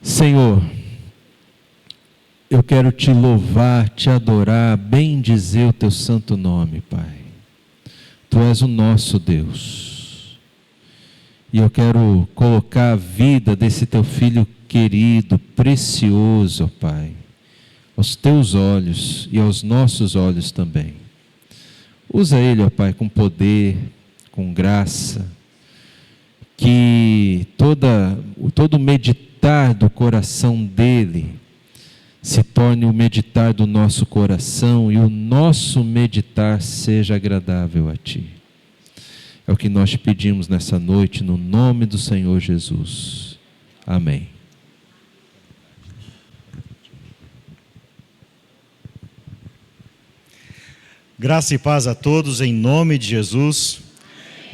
Senhor, eu quero te louvar, te adorar, bendizer o teu santo nome, Pai. Tu és o nosso Deus. E eu quero colocar a vida desse teu filho querido, precioso, ó Pai, aos teus olhos e aos nossos olhos também. Usa ele, ó Pai, com poder, com graça, que todo meditar do coração dele se torne o meditar do nosso coração e o nosso meditar seja agradável a Ti. É o que nós te pedimos nessa noite, no nome do Senhor Jesus. Amém. Graça e paz a todos, em nome de Jesus.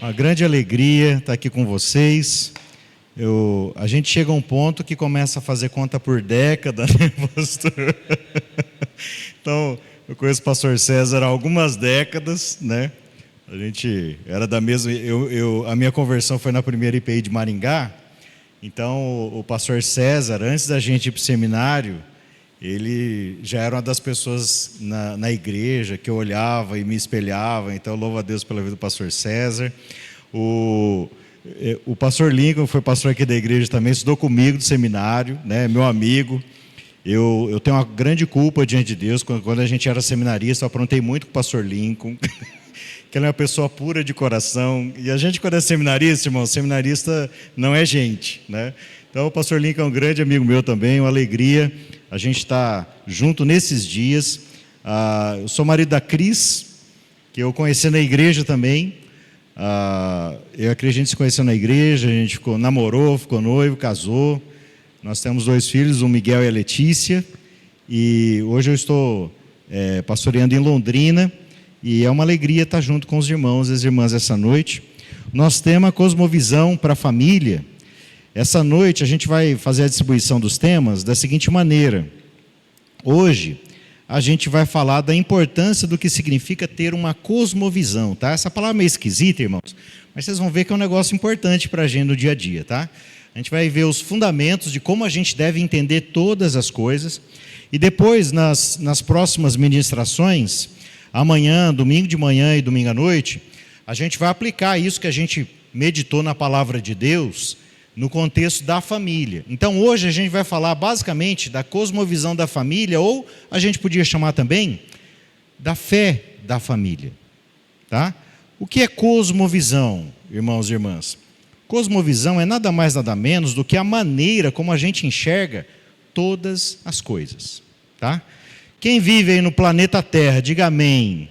Uma grande alegria estar aqui com vocês. A gente chega a um ponto que começa a fazer conta por década, né, pastor? Então, eu conheço o pastor César há algumas décadas, né? A gente era da mesma... a minha conversão foi na primeira IPI de Maringá. Então, o pastor César, antes da gente ir para o seminário, ele já era uma das pessoas na igreja que eu olhava e me espelhava. Então, louvo a Deus pela vida do pastor César. O pastor Lincoln foi pastor aqui da igreja também, estudou comigo do seminário, né, meu amigo. Eu tenho uma grande culpa diante de Deus. Quando a gente era seminarista, eu aprontei muito com o pastor Lincoln, que ele é uma pessoa pura de coração. E a gente, quando é seminarista, irmão, seminarista não é gente, né? Então, o pastor Lincoln é um grande amigo meu também, uma alegria a gente está junto nesses dias. Eu sou marido da Cris, que eu conheci na igreja também. Eu acredito que a gente se conheceu na igreja, a gente namorou, ficou noivo, casou. Nós temos 2 filhos, o Miguel e a Letícia. E hoje eu estou pastoreando em Londrina. E é uma alegria estar junto com os irmãos e as irmãs essa noite. Nosso tema é Cosmovisão para a Família. Essa noite a gente vai fazer a distribuição dos temas da seguinte maneira. Hoje a gente vai falar da importância do que significa ter uma cosmovisão, tá? Essa palavra é meio esquisita, irmãos, mas vocês vão ver que é um negócio importante para a gente no dia a dia, tá? A gente vai ver os fundamentos de como a gente deve entender todas as coisas. E depois, nas próximas ministrações, amanhã, domingo de manhã e domingo à noite, a gente vai aplicar isso que a gente meditou na palavra de Deus no contexto da família. Então, hoje a gente vai falar basicamente da cosmovisão da família, ou a gente podia chamar também da fé da família. Tá? O que é cosmovisão, irmãos e irmãs? Cosmovisão é nada mais, nada menos do que a maneira como a gente enxerga todas as coisas. Tá? Quem vive aí no planeta Terra, diga amém.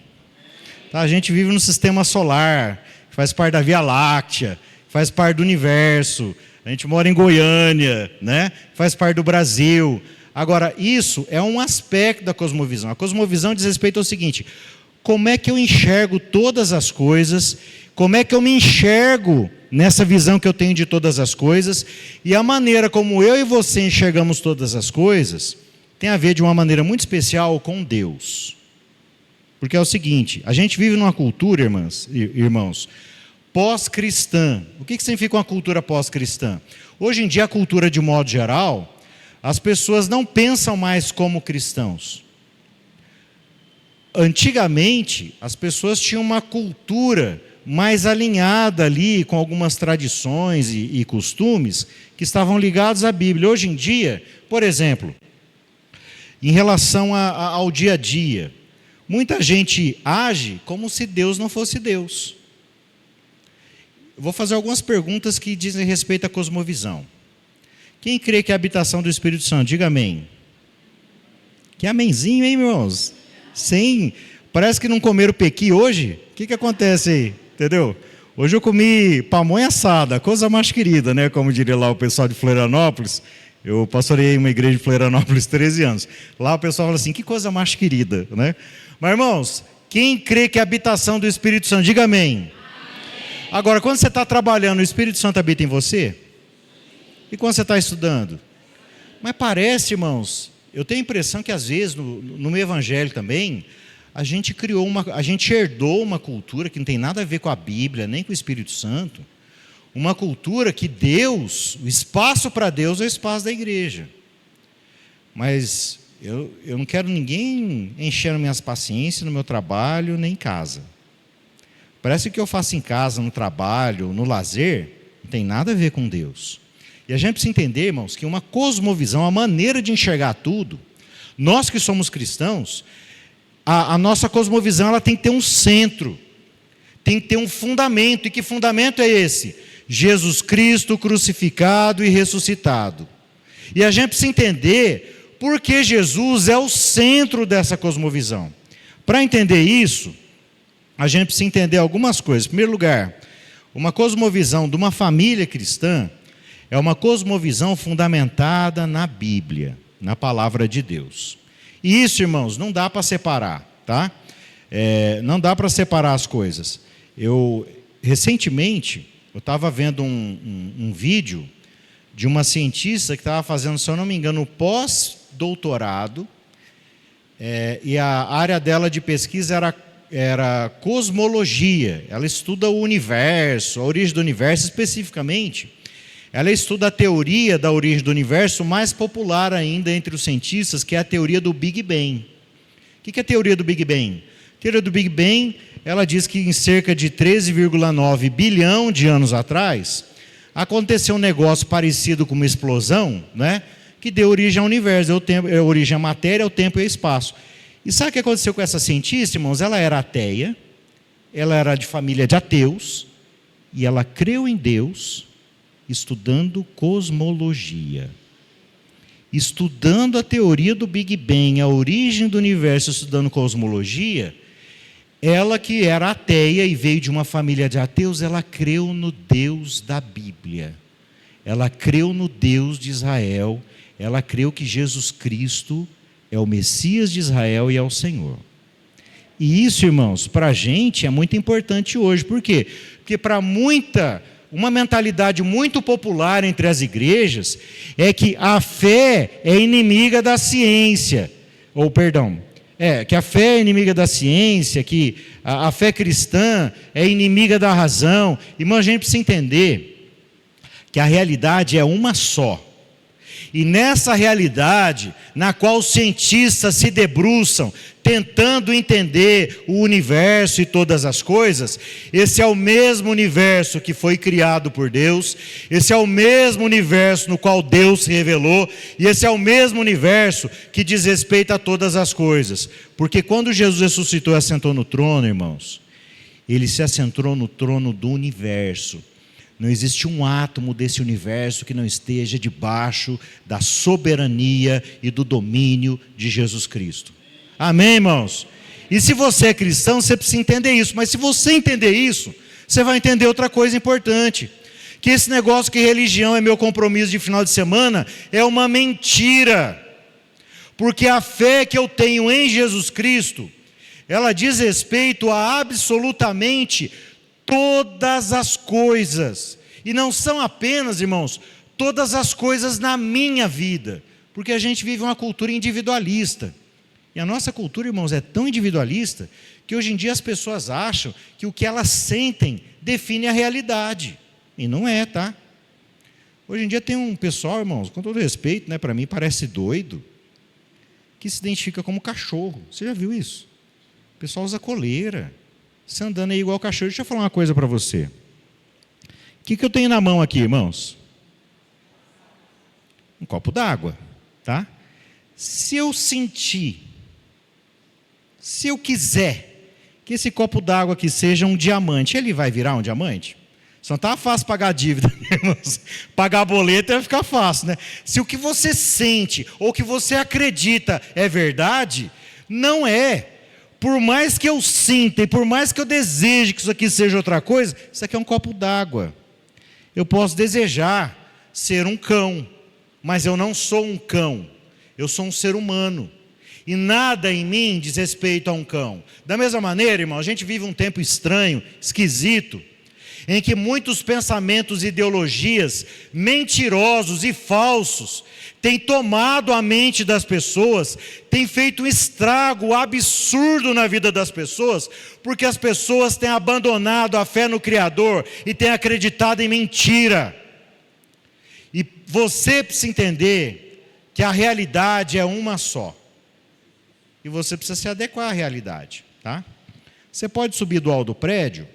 Tá? A gente vive no sistema solar, faz parte da Via Láctea, faz parte do universo. A gente mora em Goiânia, né? Faz parte do Brasil. Agora, isso é um aspecto da cosmovisão. A cosmovisão diz respeito ao seguinte: como é que eu enxergo todas as coisas? Como é que eu me enxergo nessa visão que eu tenho de todas as coisas? E a maneira como eu e você enxergamos todas as coisas tem a ver de uma maneira muito especial com Deus. Porque é o seguinte, a gente vive numa cultura, irmãos, pós-cristã. O que significa uma cultura pós-cristã? Hoje em dia, a cultura de modo geral, as pessoas não pensam mais como cristãos. Antigamente, as pessoas tinham uma cultura mais alinhada ali com algumas tradições e costumes que estavam ligados à Bíblia. Hoje em dia, por exemplo, em relação ao dia a dia, muita gente age como se Deus não fosse Deus. Vou fazer algumas perguntas que dizem respeito à cosmovisão. Quem crê que é a habitação do Espírito Santo? Diga amém. Que amenzinho, hein, irmãos? Sim. Parece que não comeram pequi hoje. O que acontece aí? Entendeu? Hoje eu comi pamonha assada, coisa mais querida, né? Como diria lá o pessoal de Florianópolis. Eu pastoreei uma igreja de Florianópolis 13 anos. Lá o pessoal fala assim, que coisa mais querida, né? Mas, irmãos, quem crê que é a habitação do Espírito Santo? Diga amém. Agora, quando você está trabalhando, o Espírito Santo habita em você? E quando você está estudando? Mas parece, irmãos, eu tenho a impressão que às vezes, no meu evangelho também, a gente herdou uma cultura que não tem nada a ver com a Bíblia, nem com o Espírito Santo, uma cultura que Deus, o espaço para Deus é o espaço da igreja. Mas eu não quero ninguém enchendo minhas paciências no meu trabalho, nem em casa. Parece que o que eu faço em casa, no trabalho, no lazer, não tem nada a ver com Deus. E a gente precisa entender, irmãos, que uma cosmovisão, a maneira de enxergar tudo, nós que somos cristãos, a nossa cosmovisão ela tem que ter um centro, tem que ter um fundamento. E que fundamento é esse? Jesus Cristo crucificado e ressuscitado. E a gente precisa entender por que Jesus é o centro dessa cosmovisão. Para entender isso, a gente precisa entender algumas coisas. Em primeiro lugar, uma cosmovisão de uma família cristã é uma cosmovisão fundamentada na Bíblia, na palavra de Deus. E isso, irmãos, não dá para separar, tá? Não dá para separar as coisas. Recentemente, eu estava vendo um vídeo de uma cientista que estava fazendo, se eu não me engano, pós-doutorado, e a área dela de pesquisa era cosmologia. Ela estuda o universo, a origem do universo especificamente. Ela estuda a teoria da origem do universo mais popular ainda entre os cientistas, que é a teoria do Big Bang. O que é a teoria do Big Bang? A teoria do Big Bang, ela diz que em cerca de 13,9 bilhão de anos atrás, aconteceu um negócio parecido com uma explosão, né, que deu origem ao universo, deu origem à matéria, ao tempo e ao espaço. E sabe o que aconteceu com essa cientista, irmãos? Ela era ateia, ela era de família de ateus, e ela creu em Deus, estudando cosmologia, estudando a teoria do Big Bang, a origem do universo, estudando cosmologia. Ela que era ateia e veio de uma família de ateus, ela creu no Deus da Bíblia, ela creu no Deus de Israel, ela creu que Jesus Cristo é o Messias de Israel e é o Senhor. E isso, irmãos, para a gente é muito importante hoje. Por quê? Porque para uma mentalidade muito popular entre as igrejas é que a fé é inimiga da ciência, que a fé é inimiga da ciência, que a fé cristã é inimiga da razão. Irmão, a gente precisa entender que a realidade é uma só. E nessa realidade, na qual os cientistas se debruçam, tentando entender o universo e todas as coisas, esse é o mesmo universo que foi criado por Deus, esse é o mesmo universo no qual Deus se revelou, e esse é o mesmo universo que diz respeito a todas as coisas. Porque quando Jesus ressuscitou e assentou no trono, irmãos, ele se assentou no trono do universo. Não existe um átomo desse universo que não esteja debaixo da soberania e do domínio de Jesus Cristo. Amém, irmãos? E se você é cristão, você precisa entender isso. Mas se você entender isso, você vai entender outra coisa importante. Que esse negócio que religião é meu compromisso de final de semana é uma mentira. Porque a fé que eu tenho em Jesus Cristo, ela diz respeito a absolutamente todas as coisas, e não são apenas, irmãos, todas as coisas na minha vida, porque a gente vive uma cultura individualista, e a nossa cultura, irmãos, é tão individualista, que hoje em dia as pessoas acham que o que elas sentem define a realidade, e não é, tá? Hoje em dia tem um pessoal, irmãos, com todo respeito, né, para mim parece doido, que se identifica como cachorro. Você já viu isso? O pessoal usa coleira, você andando aí igual cachorro. Deixa eu falar uma coisa para você. O que eu tenho na mão aqui, irmãos? Um copo d'água, tá? Se eu sentir, se eu quiser que esse copo d'água aqui seja um diamante, ele vai virar um diamante? Só não está fácil pagar a dívida, irmãos. Pagar a boleta vai ficar fácil, né? Se o que você sente ou o que você acredita é verdade, não é. Por mais que eu sinta e por mais que eu deseje que isso aqui seja outra coisa, isso aqui é um copo d'água. Eu posso desejar ser um cão, mas eu não sou um cão. Eu sou um ser humano. E nada em mim diz respeito a um cão. Da mesma maneira, irmão, a gente vive um tempo estranho, esquisito, em que muitos pensamentos e ideologias mentirosos e falsos têm tomado a mente das pessoas, têm feito um estrago absurdo na vida das pessoas, porque as pessoas têm abandonado a fé no Criador e têm acreditado em mentira. E você precisa entender que a realidade é uma só. E você precisa se adequar à realidade, tá? Você pode subir do alto do prédio,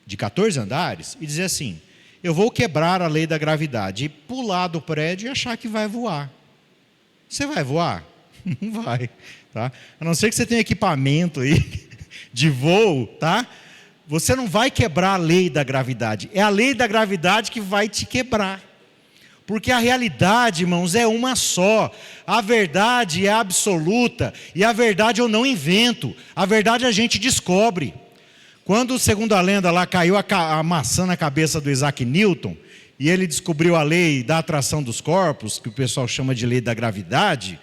de 14 andares, e dizer assim: eu vou quebrar a lei da gravidade, e pular do prédio e achar que vai voar. Você vai voar? Não vai, tá? A não ser que você tenha equipamento aí de voo, tá? Você não vai quebrar a lei da gravidade. É a lei da gravidade que vai te quebrar. Porque a realidade, irmãos, é uma só. A verdade é absoluta. E a verdade eu não invento. A verdade a gente descobre. Quando, segundo a lenda, lá caiu a maçã na cabeça do Isaac Newton, e ele descobriu a lei da atração dos corpos, que o pessoal chama de lei da gravidade,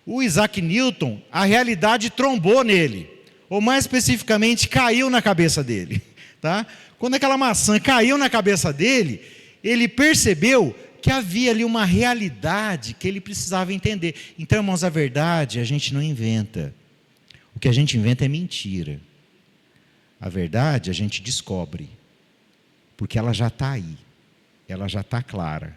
o Isaac Newton, a realidade trombou nele. Ou mais especificamente, caiu na cabeça dele. Tá? Quando aquela maçã caiu na cabeça dele, ele percebeu que havia ali uma realidade que ele precisava entender. Então, irmãos, a verdade a gente não inventa. O que a gente inventa é mentira. A verdade a gente descobre, porque ela já está aí, ela já está clara.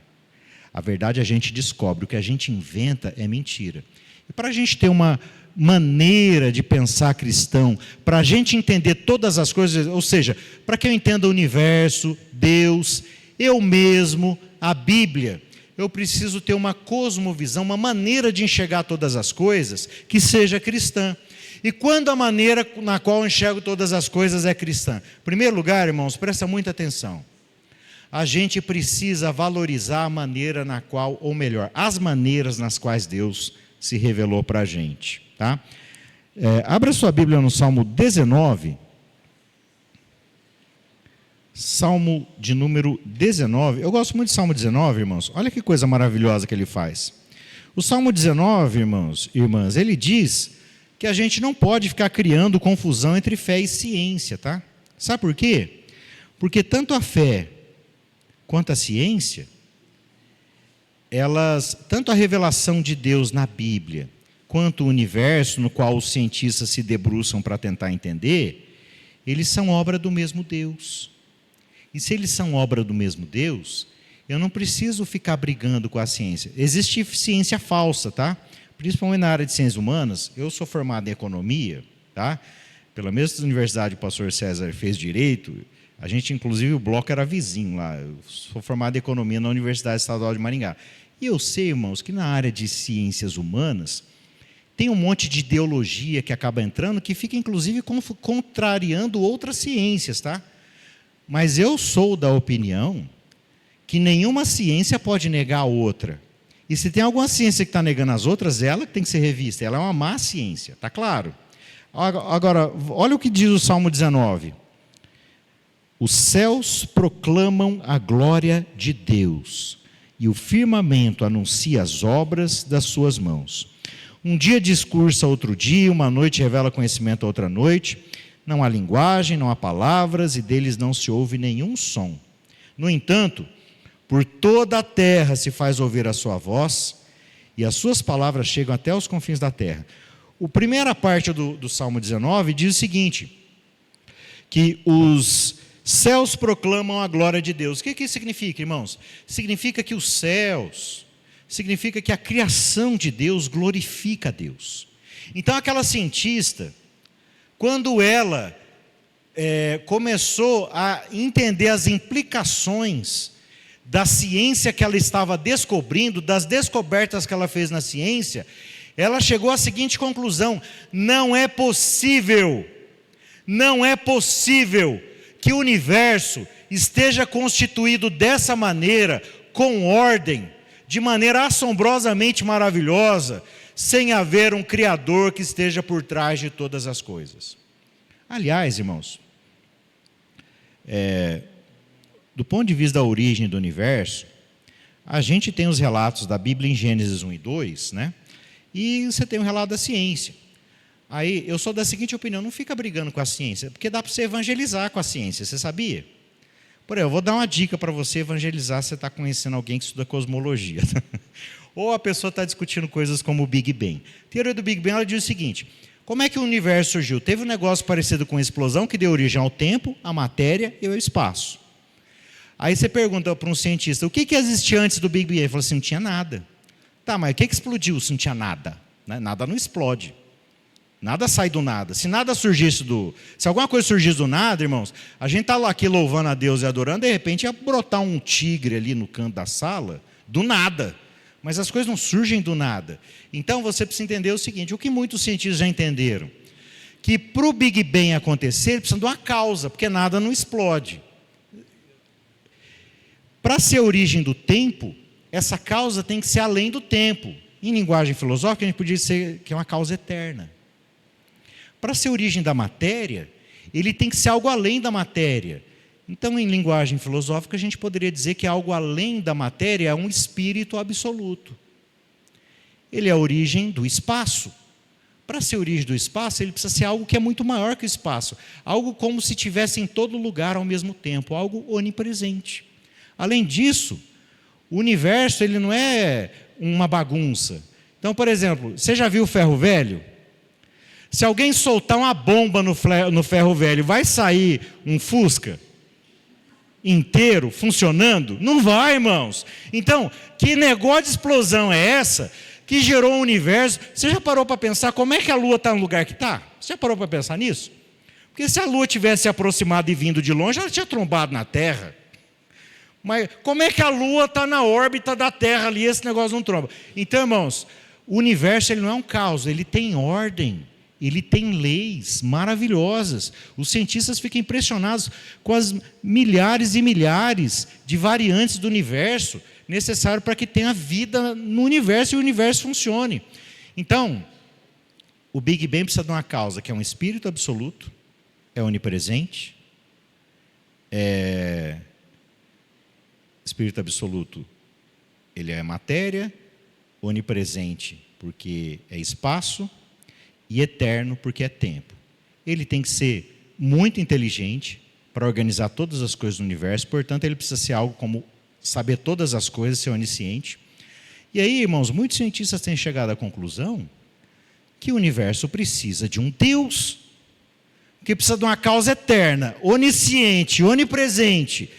A verdade a gente descobre, o que a gente inventa é mentira. E para a gente ter uma maneira de pensar cristão, para a gente entender todas as coisas, ou seja, para que eu entenda o universo, Deus, eu mesmo, a Bíblia, eu preciso ter uma cosmovisão, uma maneira de enxergar todas as coisas que seja cristã. E quando a maneira na qual eu enxergo todas as coisas é cristã? Em primeiro lugar, irmãos, presta muita atenção. A gente precisa valorizar a maneira na qual, ou melhor, as maneiras nas quais Deus se revelou para a gente. Tá? Abra sua Bíblia no Salmo 19. Salmo de número 19. Eu gosto muito de Salmo 19, irmãos. Olha que coisa maravilhosa que ele faz. O Salmo 19, irmãos e irmãs, ele diz que a gente não pode ficar criando confusão entre fé e ciência, tá? Sabe por quê? Porque tanto a fé quanto a ciência, tanto a revelação de Deus na Bíblia, quanto o universo no qual os cientistas se debruçam para tentar entender, eles são obra do mesmo Deus. E se eles são obra do mesmo Deus, eu não preciso ficar brigando com a ciência. Existe ciência falsa, tá? Principalmente na área de ciências humanas. Eu sou formado em economia, tá? Pela mesma universidade que o pastor César fez direito. A gente, inclusive, o bloco era vizinho lá. Eu sou formado em economia na Universidade Estadual de Maringá. E eu sei, irmãos, que na área de ciências humanas tem um monte de ideologia que acaba entrando, que fica, inclusive, contrariando outras ciências, tá? Mas eu sou da opinião que nenhuma ciência pode negar a outra. E se tem alguma ciência que está negando as outras, ela que tem que ser revista. Ela é uma má ciência, está claro? Agora, olha o que diz o Salmo 19. Os céus proclamam a glória de Deus, e o firmamento anuncia as obras das suas mãos. Um dia discursa outro dia, uma noite revela conhecimento a outra noite. Não há linguagem, não há palavras, e deles não se ouve nenhum som. No entanto, por toda a terra se faz ouvir a sua voz, e as suas palavras chegam até os confins da terra. A primeira parte do Salmo 19 diz o seguinte, que os céus proclamam a glória de Deus. O que isso significa, irmãos? Significa que os céus, significa que a criação de Deus glorifica a Deus. Então aquela cientista, quando ela começou a entender as implicações da ciência que ela estava descobrindo, das descobertas que ela fez na ciência, ela chegou à seguinte conclusão: não é possível que o universo esteja constituído dessa maneira, com ordem, de maneira assombrosamente maravilhosa, sem haver um Criador que esteja por trás de todas as coisas. Aliás, irmãos, do ponto de vista da origem do universo, a gente tem os relatos da Bíblia em Gênesis 1 e 2, né? E você tem o relato da ciência. Aí, eu sou da seguinte opinião: não fica brigando com a ciência, porque dá para você evangelizar com a ciência, você sabia? Por exemplo, eu vou dar uma dica para você evangelizar se você está conhecendo alguém que estuda cosmologia. Ou a pessoa está discutindo coisas como o Big Bang. A teoria do Big Bang ela diz o seguinte: como é que o universo surgiu? Teve um negócio parecido com a explosão que deu origem ao tempo, à matéria e ao espaço. Aí você pergunta para um cientista, o que existia antes do Big Bang? Ele fala assim, não tinha nada. Tá, mas o que explodiu se não tinha nada? Nada não explode. Nada sai do nada. Se alguma coisa surgisse do nada, irmãos, a gente está lá aqui louvando a Deus e adorando, de repente ia brotar um tigre ali no canto da sala, do nada. Mas as coisas não surgem do nada. Então você precisa entender o seguinte, o que muitos cientistas já entenderam, que para o Big Bang acontecer, precisa de uma causa, porque nada não explode. Para ser a origem do tempo, essa causa tem que ser além do tempo. Em linguagem filosófica, a gente podia dizer que é uma causa eterna. Para ser a origem da matéria, ele tem que ser algo além da matéria. Então, em linguagem filosófica, a gente poderia dizer que algo além da matéria é um espírito absoluto. Ele é a origem do espaço. Para ser a origem do espaço, ele precisa ser algo que é muito maior que o espaço. Algo como se estivesse em todo lugar ao mesmo tempo, algo onipresente. Além disso, o universo ele não é uma bagunça. Então, por exemplo, você já viu o ferro velho? Se alguém soltar uma bomba no ferro velho, vai sair um Fusca inteiro, funcionando? Não vai, irmãos. Então, que negócio de explosão é essa que gerou o universo? Você já parou para pensar como é que a Lua está no lugar que está? Você já parou para pensar nisso? Porque se a Lua tivesse se aproximado e vindo de longe, ela tinha trombado na Terra. Mas como é que a Lua está na órbita da Terra ali, esse negócio não tromba? Então, irmãos, o universo ele não é um caos, ele tem ordem, ele tem leis maravilhosas. Os cientistas ficam impressionados com as milhares e milhares de variantes do universo necessário para que tenha vida no universo e o universo funcione. Então, o Big Bang precisa de uma causa, que é um espírito absoluto, é onipresente, espírito absoluto, ele é matéria, onipresente, porque é espaço, e eterno, porque é tempo. Ele tem que ser muito inteligente para organizar todas as coisas do universo, portanto, ele precisa ser algo como saber todas as coisas, ser onisciente. E aí, irmãos, muitos cientistas têm chegado à conclusão que o universo precisa de um Deus, que precisa de uma causa eterna, onisciente, onipresente,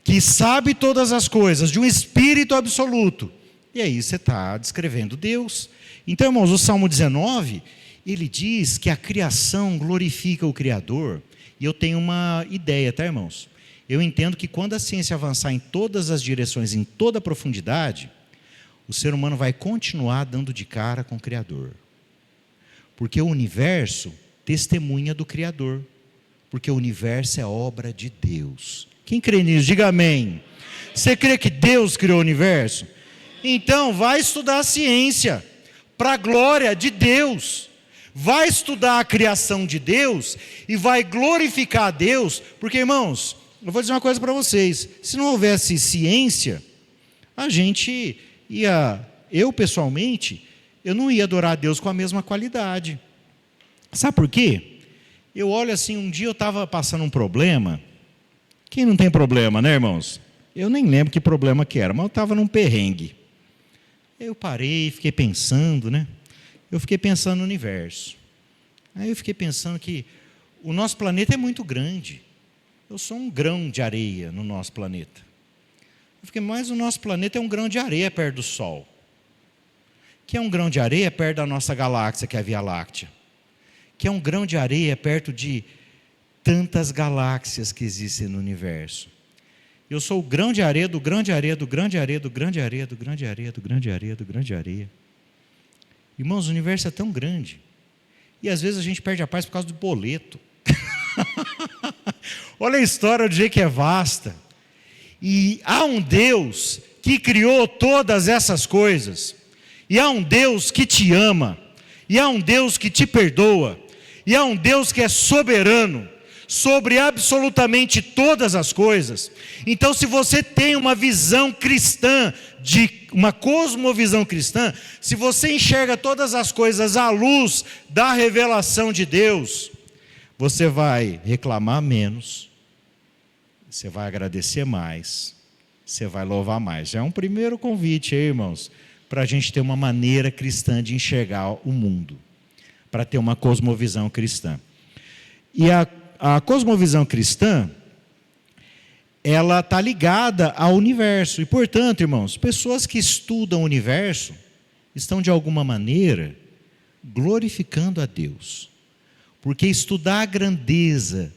que sabe todas as coisas, de um espírito absoluto. E aí você está descrevendo Deus. Então, irmãos, o Salmo 19, ele diz que a criação glorifica o Criador. E eu tenho uma ideia, tá, irmãos? Eu entendo que quando a ciência avançar em todas as direções, em toda a profundidade, o ser humano vai continuar dando de cara com o Criador. Porque o universo testemunha do Criador. Porque o universo é obra de Deus. Quem crê nisso? Diga amém. Você crê que Deus criou o universo? Então, vai estudar a ciência, para a glória de Deus. Vai estudar a criação de Deus e vai glorificar a Deus, porque, irmãos, eu vou dizer uma coisa para vocês, se não houvesse ciência, eu pessoalmente, eu não ia adorar a Deus com a mesma qualidade. Sabe por quê? Eu olho assim, um dia eu estava passando um problema. Quem não tem problema, né, irmãos? Eu nem lembro que problema que era, mas eu estava num perrengue. Eu parei e fiquei pensando, né? Eu fiquei pensando no universo. Aí eu fiquei pensando que o nosso planeta é muito grande. Eu sou um grão de areia no nosso planeta. Mas o nosso planeta é um grão de areia perto do Sol. Que é um grão de areia perto da nossa galáxia, que é a Via Láctea. Que é um grão de areia perto de tantas galáxias que existem no universo. Eu sou o grão de areia do grão de areia, do grão de areia, do grão de areia, do grão de areia, do grão de areia, do grão de areia. Irmãos, o universo é tão grande. E às vezes a gente perde a paz por causa do boleto. Olha a história do jeito que é vasta. E há um Deus que criou todas essas coisas. E há um Deus que te ama. E há um Deus que te perdoa. E há um Deus que é soberano sobre absolutamente todas as coisas. Então, se você tem uma visão cristã, uma cosmovisão cristã, se você enxerga todas as coisas à luz da revelação de Deus, você vai reclamar menos, você vai agradecer mais, você vai louvar mais. Já é um primeiro convite aí, irmãos, para a gente ter uma maneira cristã de enxergar o mundo, para ter uma cosmovisão cristã. E a cosmovisão cristã, ela está ligada ao universo. E, portanto, irmãos, pessoas que estudam o universo estão, de alguma maneira, glorificando a Deus. Porque estudar a grandeza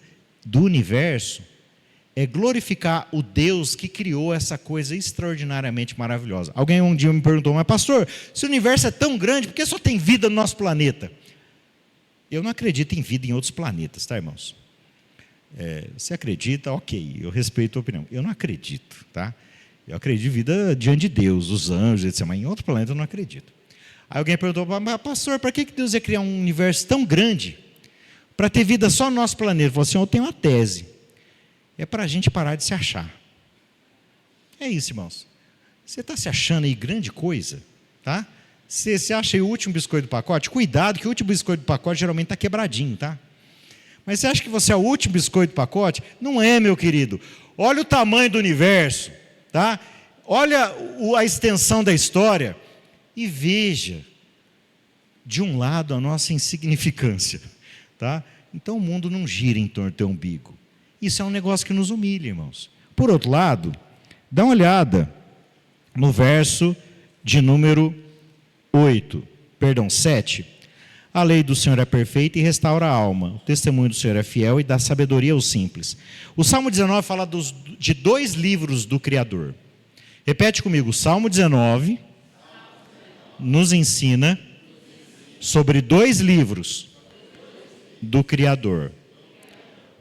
do universo é glorificar o Deus que criou essa coisa extraordinariamente maravilhosa. Alguém um dia me perguntou, mas pastor, se o universo é tão grande, por que só tem vida no nosso planeta? Eu não acredito em vida em outros planetas, tá, irmãos? Você acredita, ok, eu respeito a opinião. Eu não acredito, tá? Eu acredito em vida diante de Deus, os anjos, etc. Mas em outro planeta eu não acredito. Aí alguém perguntou, mas pastor, para que Deus ia criar um universo tão grande para ter vida só no nosso planeta? Ele falou assim, eu tenho uma tese. É para a gente parar de se achar. É isso, irmãos. Você está se achando aí grande coisa, tá? Você acha aí o último biscoito do pacote? Cuidado que o último biscoito do pacote geralmente está quebradinho, tá? Mas você acha que você é o último biscoito do pacote? Não é, meu querido. Olha o tamanho do universo, tá? Olha a extensão da história e veja, de um lado, a nossa insignificância, tá? Então o mundo não gira em torno do teu umbigo. Isso é um negócio que nos humilha, irmãos. Por outro lado, dá uma olhada no verso de número 7. A lei do Senhor é perfeita e restaura a alma. O testemunho do Senhor é fiel e dá sabedoria aos simples. O Salmo 19 fala de 2 livros do Criador. Repete comigo, o Salmo 19 nos ensina sobre 2 livros do Criador.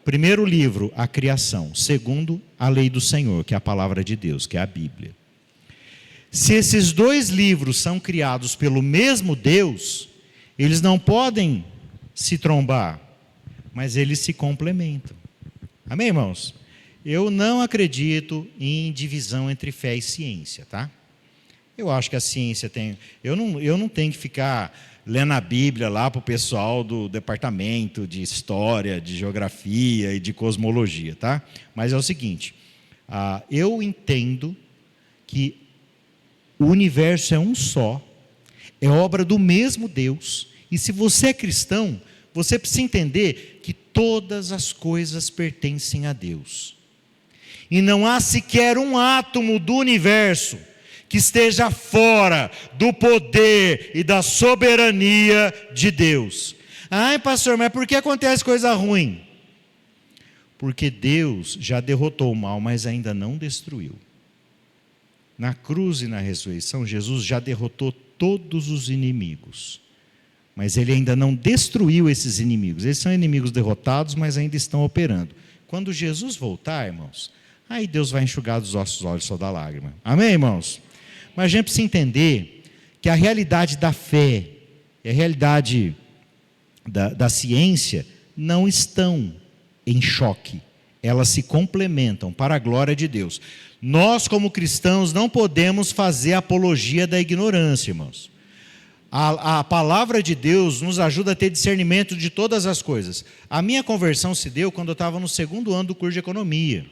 Primeiro livro, a criação. Segundo, a lei do Senhor, que é a palavra de Deus, que é a Bíblia. Se esses 2 livros são criados pelo mesmo Deus, eles não podem se trombar, mas eles se complementam. Amém, irmãos? Eu não acredito em divisão entre fé e ciência, tá? Eu acho que a ciência tem... Eu não tenho que ficar lendo a Bíblia lá para o pessoal do departamento de História, de Geografia e de Cosmologia, tá? Mas é o seguinte, eu entendo que o universo é um só, é obra do mesmo Deus, e se você é cristão, você precisa entender que todas as coisas pertencem a Deus. E não há sequer um átomo do universo que esteja fora do poder e da soberania de Deus. Ai, pastor, mas por que acontece coisa ruim? Porque Deus já derrotou o mal, mas ainda não destruiu. Na cruz e na ressurreição, Jesus já derrotou todos os inimigos. Mas Ele ainda não destruiu esses inimigos. Eles são inimigos derrotados, mas ainda estão operando. Quando Jesus voltar, irmãos, aí Deus vai enxugar dos nossos olhos só da lágrima. Amém, irmãos? Mas a gente precisa entender que a realidade da fé e a realidade da ciência não estão em choque. Elas se complementam para a glória de Deus. Nós, como cristãos, não podemos fazer apologia da ignorância, irmãos. A palavra de Deus nos ajuda a ter discernimento de todas as coisas. A minha conversão se deu quando eu estava no 2º ano do curso de economia.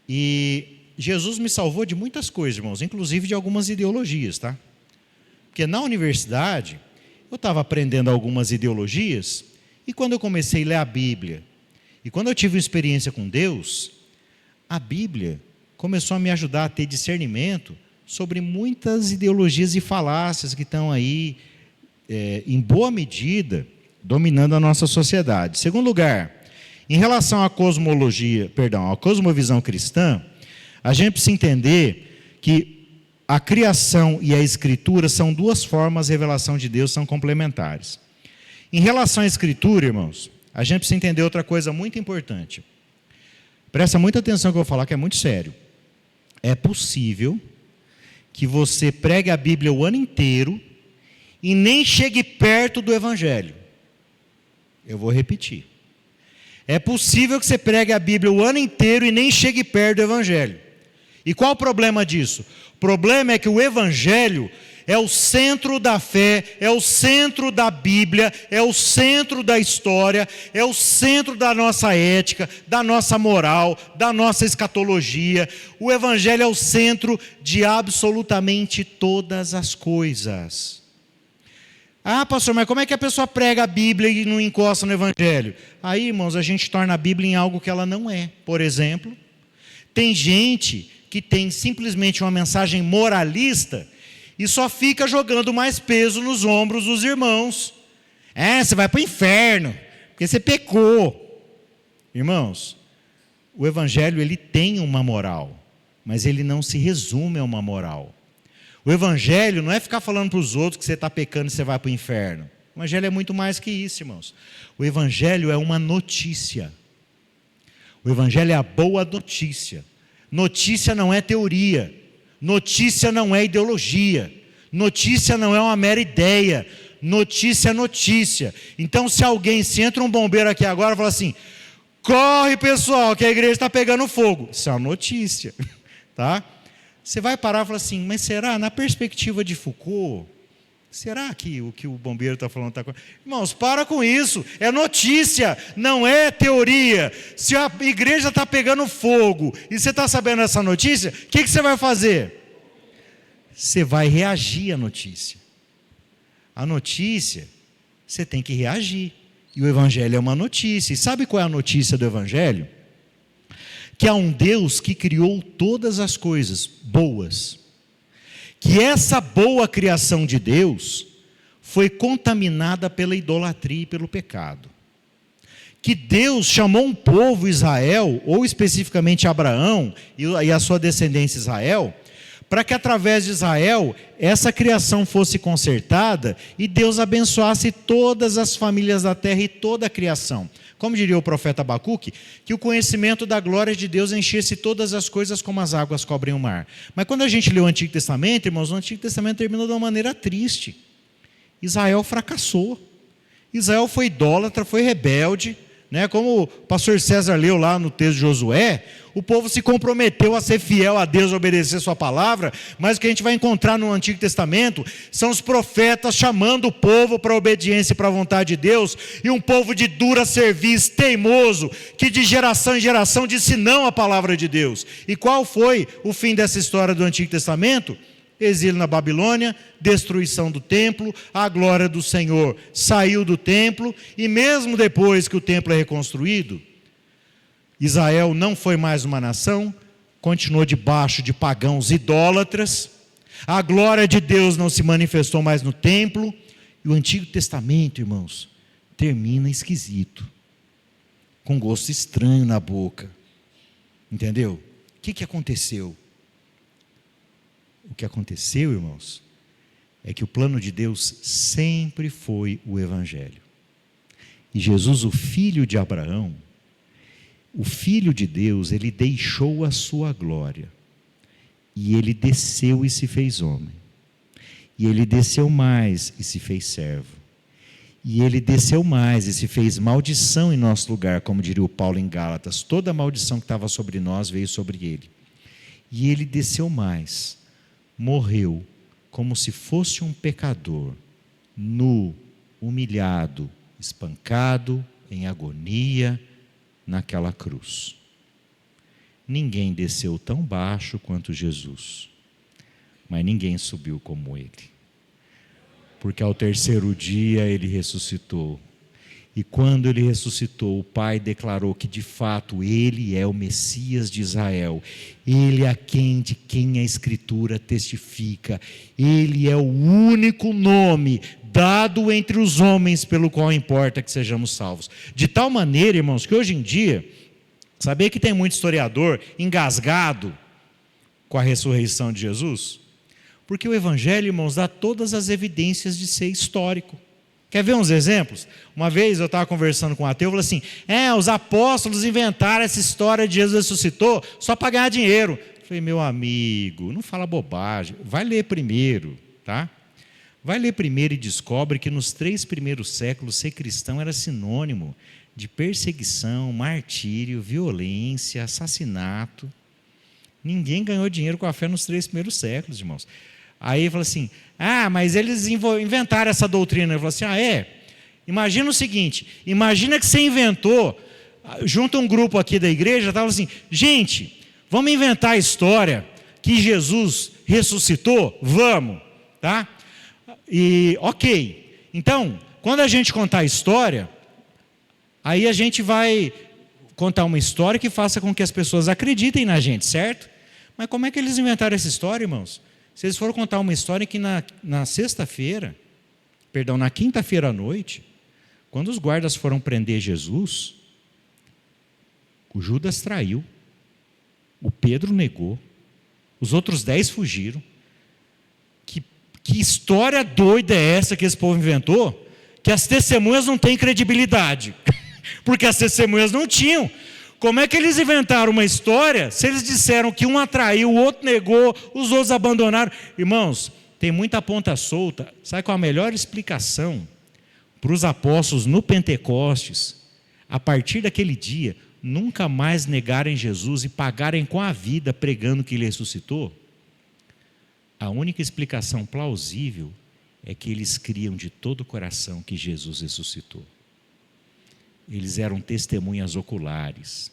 E Jesus me salvou de muitas coisas, irmãos, inclusive de algumas ideologias, tá? Porque na universidade, eu estava aprendendo algumas ideologias, e quando eu comecei a ler a Bíblia, e quando eu tive uma experiência com Deus, a Bíblia começou a me ajudar a ter discernimento sobre muitas ideologias e falácias que estão aí, em boa medida, dominando a nossa sociedade. Segundo lugar, em relação à cosmovisão cristã, a gente precisa entender que a criação e a escritura são 2 formas de revelação de Deus, são complementares. Em relação à escritura, irmãos, a gente precisa entender outra coisa muito importante. Presta muita atenção no que eu vou falar, que é muito sério. É possível que você pregue a Bíblia o ano inteiro e nem chegue perto do Evangelho. Eu vou repetir. É possível que você pregue a Bíblia o ano inteiro e nem chegue perto do Evangelho. E qual o problema disso? O problema é que o Evangelho, é o centro da fé, é o centro da Bíblia, é o centro da história, é o centro da nossa ética, da nossa moral, da nossa escatologia. O Evangelho é o centro de absolutamente todas as coisas. Ah, pastor, mas como é que a pessoa prega a Bíblia e não encosta no Evangelho? Aí, irmãos, a gente torna a Bíblia em algo que ela não é. Por exemplo, tem gente que tem simplesmente uma mensagem moralista e só fica jogando mais peso nos ombros dos irmãos. Você vai para o inferno, porque você pecou. Irmãos, o Evangelho ele tem uma moral, mas ele não se resume a uma moral. O Evangelho não é ficar falando para os outros que você está pecando e você vai para o inferno. O Evangelho é muito mais que isso, irmãos. O Evangelho é uma notícia. O Evangelho é a boa notícia. Notícia não é teoria. Notícia não é ideologia. Notícia não é uma mera ideia. Notícia é notícia. Então, se entra um bombeiro aqui agora e fala assim: corre, pessoal, que a igreja está pegando fogo. Isso é uma notícia, tá? Você vai parar e falar assim: mas será, na perspectiva de Foucault, será que o que o bombeiro está falando está... Irmãos, para com isso, é notícia, não é teoria. Se a igreja está pegando fogo e você está sabendo essa notícia, o que você vai fazer? Você vai reagir à notícia. A notícia, você tem que reagir. E o Evangelho é uma notícia. E sabe qual é a notícia do Evangelho? Que há um Deus que criou todas as coisas boas. Que essa boa criação de Deus foi contaminada pela idolatria e pelo pecado. Que Deus chamou um povo, Israel, ou especificamente Abraão e a sua descendência Israel, para que através de Israel essa criação fosse consertada e Deus abençoasse todas as famílias da terra e toda a criação. Como diria o profeta Abacuque, que o conhecimento da glória de Deus enchesse todas as coisas como as águas cobrem o mar. Mas quando a gente lê o Antigo Testamento, irmãos, o Antigo Testamento terminou de uma maneira triste. Israel fracassou. Israel foi idólatra, foi rebelde, né? Como o pastor César leu lá no texto de Josué, o povo se comprometeu a ser fiel a Deus, a obedecer sua palavra, mas o que a gente vai encontrar no Antigo Testamento são os profetas chamando o povo para a obediência e para a vontade de Deus, e um povo de dura serviço, teimoso, que de geração em geração disse não à palavra de Deus. E qual foi o fim dessa história do Antigo Testamento? Exílio na Babilônia, destruição do templo, a glória do Senhor saiu do templo, e mesmo depois que o templo é reconstruído, Israel não foi mais uma nação, continuou debaixo de pagãos idólatras, a glória de Deus não se manifestou mais no templo, e o Antigo Testamento, irmãos, termina esquisito, com gosto estranho na boca. Entendeu? O que aconteceu? O que aconteceu, irmãos, é que o plano de Deus sempre foi o Evangelho. E Jesus, o filho de Abraão, o filho de Deus, ele deixou a sua glória. E ele desceu e se fez homem. E ele desceu mais e se fez servo. E ele desceu mais e se fez maldição em nosso lugar, como diria o Paulo em Gálatas. Toda a maldição que estava sobre nós veio sobre ele. E ele desceu mais. Morreu como se fosse um pecador, nu, humilhado, espancado, em agonia, naquela cruz. Ninguém desceu tão baixo quanto Jesus, mas ninguém subiu como ele, porque ao terceiro dia ele ressuscitou. E quando ele ressuscitou, o Pai declarou que de fato ele é o Messias de Israel. Ele é de quem a Escritura testifica. Ele é o único nome dado entre os homens pelo qual importa que sejamos salvos. De tal maneira, irmãos, que hoje em dia, sabia que tem muito historiador engasgado com a ressurreição de Jesus? Porque o Evangelho, irmãos, dá todas as evidências de ser histórico. Quer ver uns exemplos? Uma vez eu estava conversando com um ateu, eu falei assim: os apóstolos inventaram essa história de Jesus ressuscitou só para ganhar dinheiro. Eu falei: meu amigo, não fala bobagem, vai ler primeiro, tá? Vai ler primeiro e descobre que nos 3 primeiros séculos ser cristão era sinônimo de perseguição, martírio, violência, assassinato. Ninguém ganhou dinheiro com a fé nos 3 primeiros séculos, irmãos. Aí ele falou assim, mas eles inventaram essa doutrina. Ele falou assim, imagina o seguinte, imagina que você inventou, junta um grupo aqui da igreja, estava assim, gente, vamos inventar a história que Jesus ressuscitou? Vamos, tá? E ok, então, quando a gente contar a história, aí a gente vai contar uma história que faça com que as pessoas acreditem na gente, certo? Mas como é que eles inventaram essa história, irmãos? Se eles foram contar uma história que na quinta-feira à noite, quando os guardas foram prender Jesus, o Judas traiu, o Pedro negou, os outros 10 fugiram. Que história doida é essa que esse povo inventou? Que as testemunhas não têm credibilidade. Porque as testemunhas não tinham. Como é que eles inventaram uma história se eles disseram que um atraiu, o outro negou, os outros abandonaram? Irmãos, tem muita ponta solta. Sabe qual a melhor explicação para os apóstolos no Pentecostes? A partir daquele dia, nunca mais negarem Jesus e pagarem com a vida pregando que ele ressuscitou? A única explicação plausível é que eles criam de todo o coração que Jesus ressuscitou. Eles eram testemunhas oculares.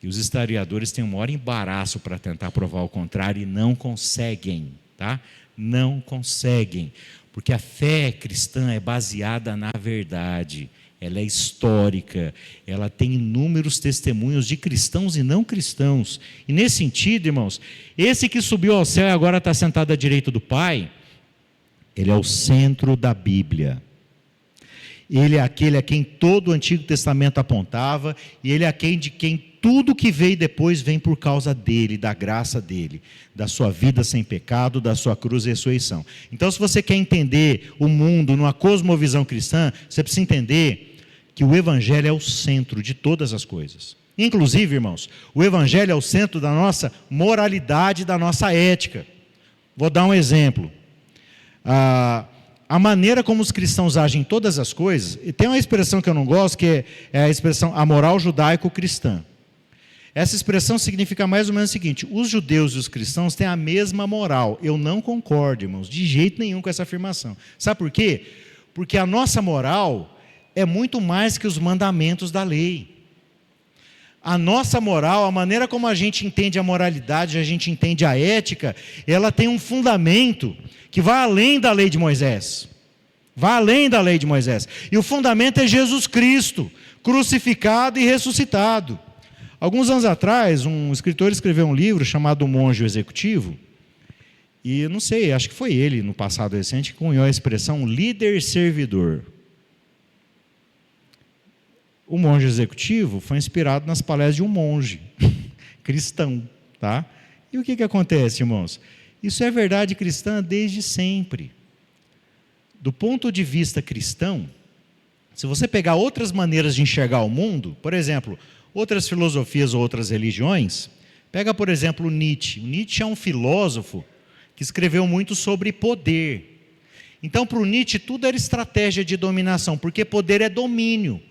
E os historiadores têm um maior embaraço para tentar provar o contrário e não conseguem, tá? Não conseguem. Porque a fé cristã é baseada na verdade. Ela é histórica, ela tem inúmeros testemunhos de cristãos e não cristãos. E nesse sentido, irmãos, esse que subiu ao céu e agora está sentado à direita do Pai, ele é o centro da Bíblia. Ele é aquele a quem todo o Antigo Testamento apontava, e ele é aquele de quem tudo que veio depois vem por causa dele, da graça dele, da sua vida sem pecado, da sua cruz e ressurreição. Então, se você quer entender o mundo numa cosmovisão cristã, você precisa entender que o Evangelho é o centro de todas as coisas. Inclusive, irmãos, o Evangelho é o centro da nossa moralidade, da nossa ética. Vou dar um exemplo. A maneira como os cristãos agem em todas as coisas, e tem uma expressão que eu não gosto, que é a expressão a moral judaico-cristã. Essa expressão significa mais ou menos o seguinte: os judeus e os cristãos têm a mesma moral. Eu não concordo, irmãos, de jeito nenhum com essa afirmação. Sabe por quê? Porque a nossa moral é muito mais que os mandamentos da lei. A nossa moral, a maneira como a gente entende a moralidade, a gente entende a ética, ela tem um fundamento que vai além da lei de Moisés. Vai além da lei de Moisés. E o fundamento é Jesus Cristo, crucificado e ressuscitado. Alguns anos atrás, um escritor escreveu um livro chamado O Monge Executivo, e não sei, acho que foi ele, no passado recente, que cunhou a expressão líder-servidor. O monge executivo foi inspirado nas palestras de um monge cristão, tá? E o que acontece, irmãos? Isso é verdade cristã desde sempre. Do ponto de vista cristão, se você pegar outras maneiras de enxergar o mundo, por exemplo, outras filosofias ou outras religiões, pega, por exemplo, o Nietzsche. O Nietzsche é um filósofo que escreveu muito sobre poder. Então, para o Nietzsche, tudo era estratégia de dominação, porque poder é domínio.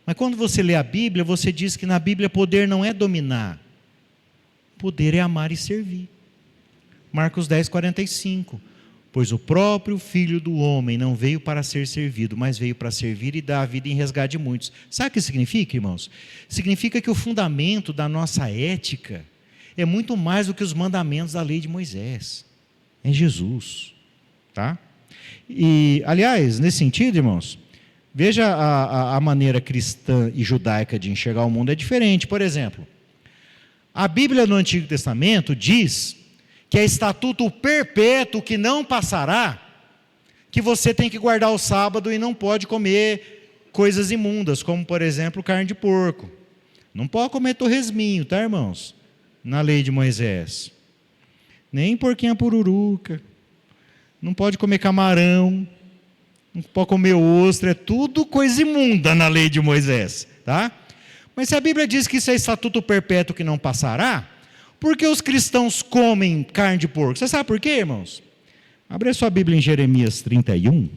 Mas quando você lê a Bíblia, você diz que na Bíblia poder não é dominar. Poder é amar e servir. Marcos 10, 45. Pois o próprio Filho do Homem não veio para ser servido, mas veio para servir e dar a vida em resgate de muitos. Sabe o que significa, irmãos? Significa que o fundamento da nossa ética é muito mais do que os mandamentos da lei de Moisés. É Jesus. Tá? E, aliás, nesse sentido, irmãos, veja a maneira cristã e judaica de enxergar o mundo é diferente. Por exemplo, a Bíblia no Antigo Testamento diz que é estatuto perpétuo que não passará, que você tem que guardar o sábado e não pode comer coisas imundas, como, por exemplo, carne de porco. Não pode comer torresminho, tá, irmãos? Na lei de Moisés. Nem porquinha pururuca. Não pode comer camarão. Não pode comer ostra. É tudo coisa imunda na lei de Moisés, tá? Mas se a Bíblia diz que isso é estatuto perpétuo que não passará, por que os cristãos comem carne de porco? Você sabe por quê, irmãos? Abre a sua Bíblia em Jeremias 31.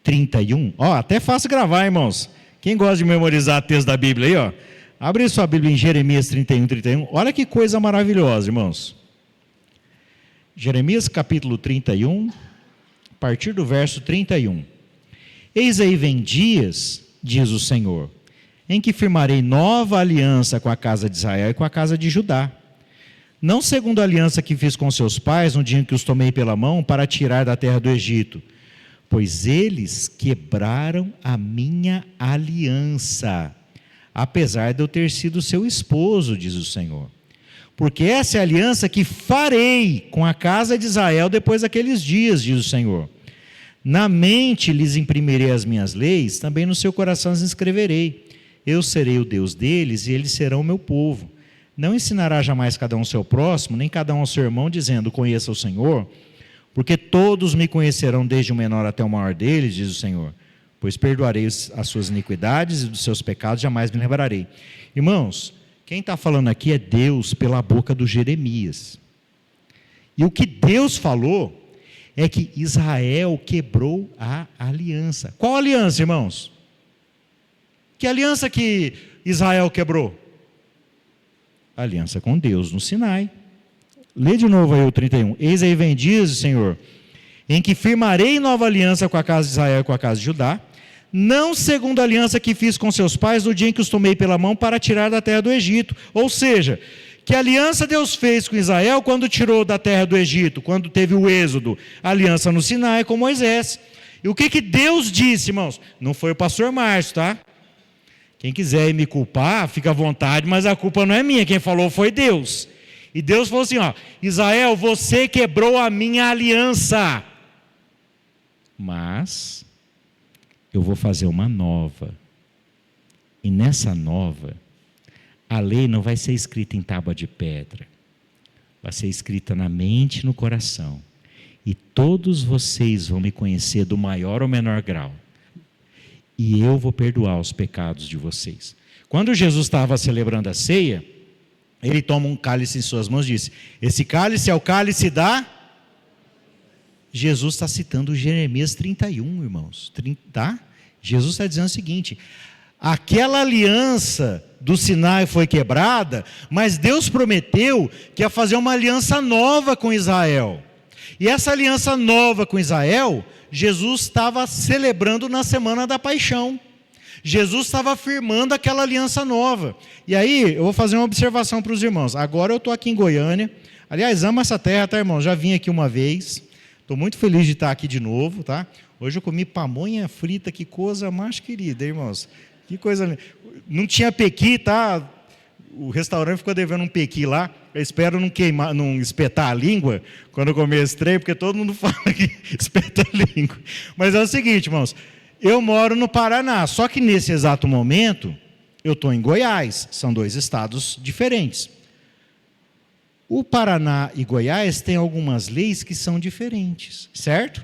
31. Ó, até fácil gravar, irmãos. Quem gosta de memorizar texto da Bíblia aí, ó. Abre a sua Bíblia em Jeremias 31, 31. Olha que coisa maravilhosa, irmãos. Jeremias capítulo 31, a partir do verso 31. Eis aí vem dias, diz o Senhor, em que firmarei nova aliança com a casa de Israel e com a casa de Judá. Não segundo a aliança que fiz com seus pais no dia em que os tomei pela mão para tirar da terra do Egito, pois eles quebraram a minha aliança, apesar de eu ter sido seu esposo, diz o Senhor. Porque essa é a aliança que farei com a casa de Israel depois daqueles dias, diz o Senhor. Na mente lhes imprimirei as minhas leis, também no seu coração as escreverei. Eu serei o Deus deles e eles serão o meu povo. Não ensinará jamais cada um ao seu próximo, nem cada um ao seu irmão, dizendo, conheça o Senhor, porque todos me conhecerão desde o menor até o maior deles, diz o Senhor. Pois perdoarei as suas iniquidades e dos seus pecados jamais me lembrarei. Irmãos, quem está falando aqui é Deus pela boca do Jeremias. E o que Deus falou é que Israel quebrou a aliança. Qual aliança, irmãos? Que aliança que Israel quebrou? A aliança com Deus no Sinai. Lê de novo aí o 31. Eis aí vem dias, Senhor, em que firmarei nova aliança com a casa de Israel e com a casa de Judá, não segundo a aliança que fiz com seus pais no dia em que os tomei pela mão para tirar da terra do Egito. Ou seja, que aliança Deus fez com Israel quando tirou da terra do Egito, quando teve o êxodo, a aliança no Sinai com Moisés. E o que Deus disse, irmãos? Não foi o pastor Márcio, tá? Quem quiser me culpar, fica à vontade, mas a culpa não é minha, quem falou foi Deus. E Deus falou assim, ó, Israel, você quebrou a minha aliança, mas eu vou fazer uma nova. E nessa nova, a lei não vai ser escrita em tábua de pedra, vai ser escrita na mente e no coração. E todos vocês vão me conhecer do maior ou menor grau. E eu vou perdoar os pecados de vocês. Quando Jesus estava celebrando a ceia, ele toma um cálice em suas mãos e disse, esse cálice é o cálice da... Jesus está citando Jeremias 31, irmãos, tá? Jesus está dizendo o seguinte, aquela aliança do Sinai foi quebrada, mas Deus prometeu que ia fazer uma aliança nova com Israel. E essa aliança nova com Israel, Jesus estava celebrando na semana da paixão. Jesus estava afirmando aquela aliança nova. E aí, eu vou fazer uma observação para os irmãos. Agora eu estou aqui em Goiânia. Aliás, amo essa terra, tá, irmãos? Já vim aqui uma vez. Estou muito feliz de estar aqui de novo, tá? Hoje eu comi pamonha frita, que coisa mais querida, irmãos. Que coisa linda. Não tinha pequi, tá? O restaurante ficou devendo um pequi lá. Eu espero não queimar, não espetar a língua quando eu comer esse trem, porque todo mundo fala que espeta a língua. Mas é o seguinte, irmãos. Eu moro no Paraná, só que nesse exato momento, eu estou em Goiás. São dois estados diferentes. O Paraná e Goiás têm algumas leis que são diferentes, certo?